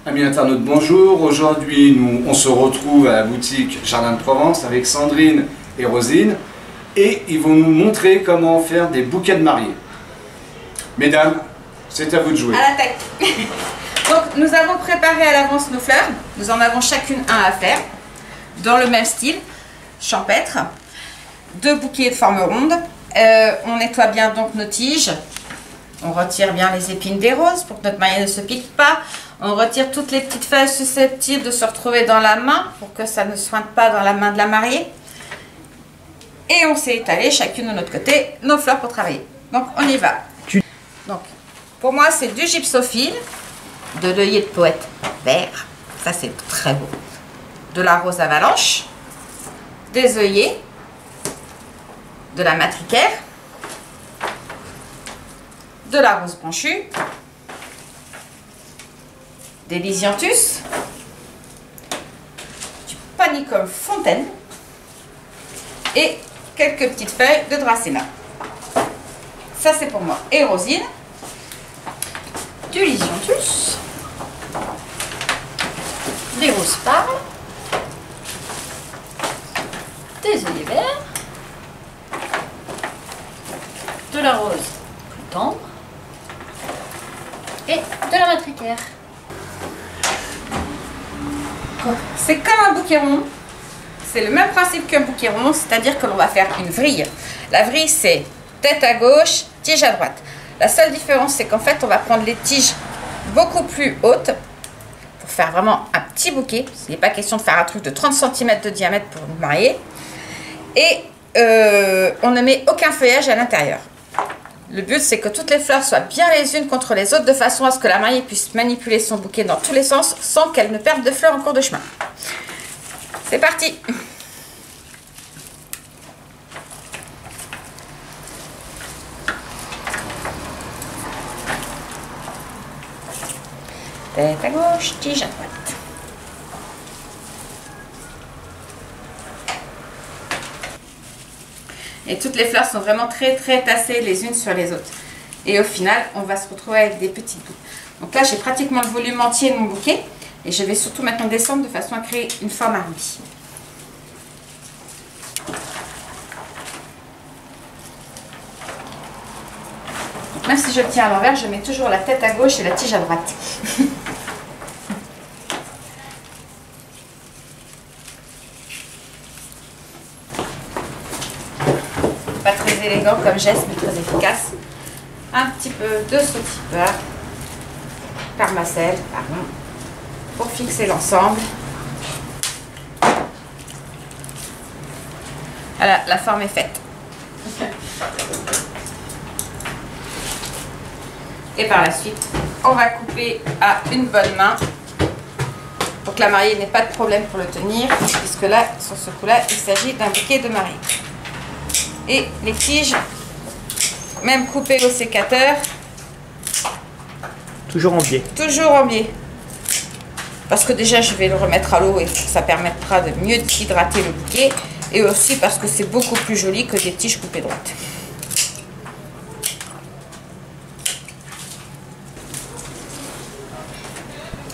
Amis internautes, bonjour. Aujourd'hui, on se retrouve à la boutique Jardin de Provence avec Sandrine et Rosine et ils vont nous montrer comment faire des bouquets de mariés. Mesdames, c'est à vous de jouer. À l'attaque. Donc, nous avons préparé à l'avance nos fleurs. Nous en avons chacune un à faire dans le même style, champêtre. 2 bouquets de forme ronde. On nettoie bien donc nos tiges. On retire bien les épines des roses pour que notre mariée ne se pique pas. On retire toutes les petites feuilles susceptibles de se retrouver dans la main pour que ça ne sointe pas dans la main de la mariée. Et on s'est étalé chacune de notre côté nos fleurs pour travailler. Donc on y va. Donc pour moi c'est du gypsophile, de l'œillet de poète vert, ça c'est très beau, de la rose avalanche, des œillets, de la matricaire, de la rose branchue, des lisianthus, du panicum fontaine et quelques petites feuilles de dracéna. Ça c'est pour moi et Rosine. Du lisianthus, des roses pâles, des œillets verts, de la rose plus tendre et de la matricaire. C'est comme un bouquet rond, c'est le même principe qu'un bouquet rond, c'est-à-dire que l'on va faire une vrille. La vrille c'est tête à gauche, tige à droite. La seule différence c'est qu'en fait on va prendre les tiges beaucoup plus hautes pour faire vraiment un petit bouquet. Il n'est pas question de faire un truc de 30 cm de diamètre pour nous marier. Et on ne met aucun feuillage à l'intérieur. Le but c'est que toutes les fleurs soient bien les unes contre les autres de façon à ce que la mariée puisse manipuler son bouquet dans tous les sens sans qu'elle ne perde de fleurs en cours de chemin. C'est parti! Tête à gauche, tige à droite. Et toutes les fleurs sont vraiment très tassées les unes sur les autres. Et au final, on va se retrouver avec des petites boules. Donc là, j'ai pratiquement le volume entier de mon bouquet. Et je vais surtout maintenant descendre de façon à créer une forme arrondie. Donc même si je le tiens à l'envers, je mets toujours la tête à gauche et la tige à droite. Pas très élégant comme geste, mais très efficace. Un petit peu de sautilleur, parmacelle, pardon, pour fixer l'ensemble. Voilà, la forme est faite. Et par la suite, on va couper à une bonne main pour que la mariée n'ait pas de problème pour le tenir, puisque là, sur ce coup-là, il s'agit d'un bouquet de mariée. Et les tiges, même coupées au sécateur. Toujours en biais. Toujours en biais. Parce que déjà, je vais le remettre à l'eau et ça permettra de mieux hydrater le bouquet. Et aussi parce que c'est beaucoup plus joli que des tiges coupées droites.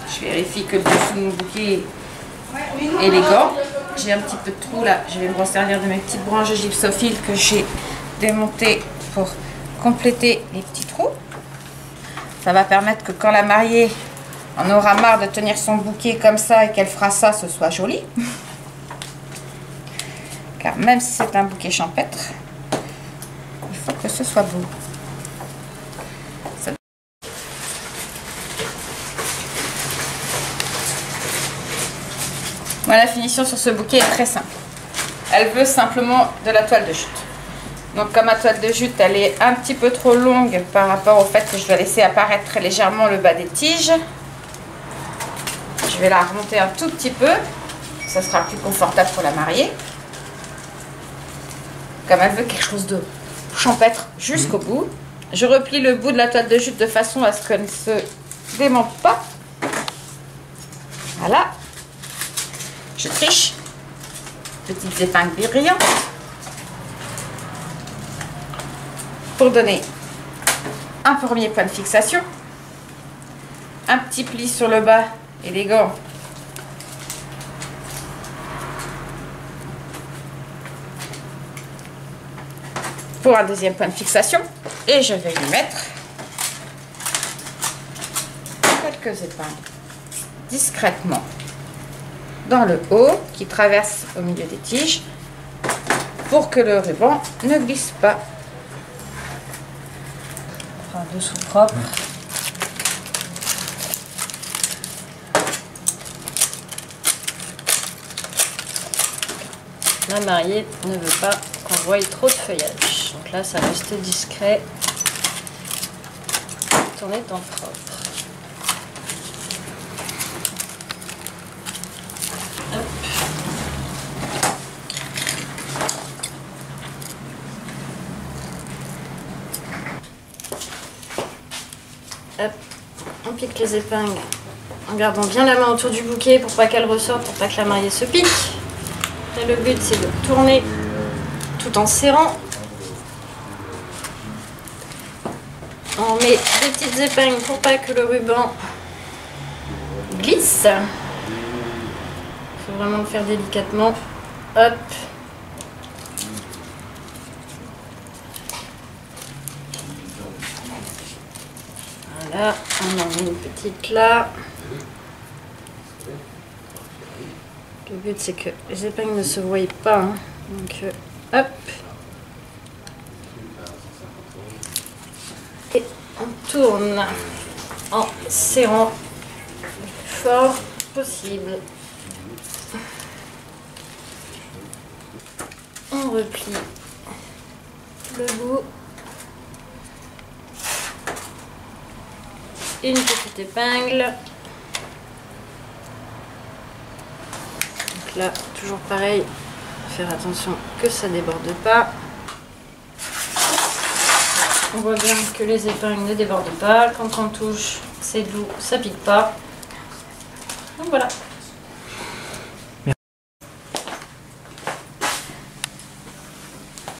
Je vérifie que le dessous de mon bouquet est élégant. J'ai un petit peu de trou là, je vais me resservir de mes petites branches de gypsophile que j'ai démontées pour compléter les petits trous. Ça va permettre que quand la mariée en aura marre de tenir son bouquet comme ça et qu'elle fera ça, ce soit joli. Car même si c'est un bouquet champêtre, il faut que ce soit beau. Moi, la finition sur ce bouquet est très simple. Elle veut simplement de la toile de jute. Donc comme ma toile de jute, elle est un petit peu trop longue par rapport au fait que je dois laisser apparaître très légèrement le bas des tiges. Je vais la remonter un tout petit peu. Ça sera plus confortable pour la mariée. Comme elle veut quelque chose de champêtre jusqu'au bout. Je replie le bout de la toile de jute de façon à ce qu'elle ne se démonte pas. Voilà. Je triche. Petites épingles brillantes. pour donner un premier point de fixation. Un petit pli sur le bas, élégant. Pour un deuxième point de fixation. Et je vais lui mettre quelques épingles discrètement dans le haut qui traverse au milieu des tiges pour que le ruban ne glisse pas. On prend un dessous propre. La mariée ne veut pas qu'on voie trop de feuillage. Donc là, ça reste discret tout en étant propre. Hop. Hop. On pique les épingles en gardant bien la main autour du bouquet pour pas qu'elle ressorte, pour pas que la mariée se pique. Et le but, c'est de tourner tout en serrant. On met des petites épingles pour pas que le ruban glisse. Il faut vraiment le faire délicatement. Hop. Voilà, on en met une petite là. Le but, c'est que les épingles ne se voient pas. Hein. Donc, hop. Et on tourne en serrant le plus fort possible. On replie le bout. Une petite épingle. Là, toujours pareil, faire attention que ça déborde pas. On voit bien que les épingles ne débordent pas. Quand on touche, c'est doux, ça pique pas. Donc voilà.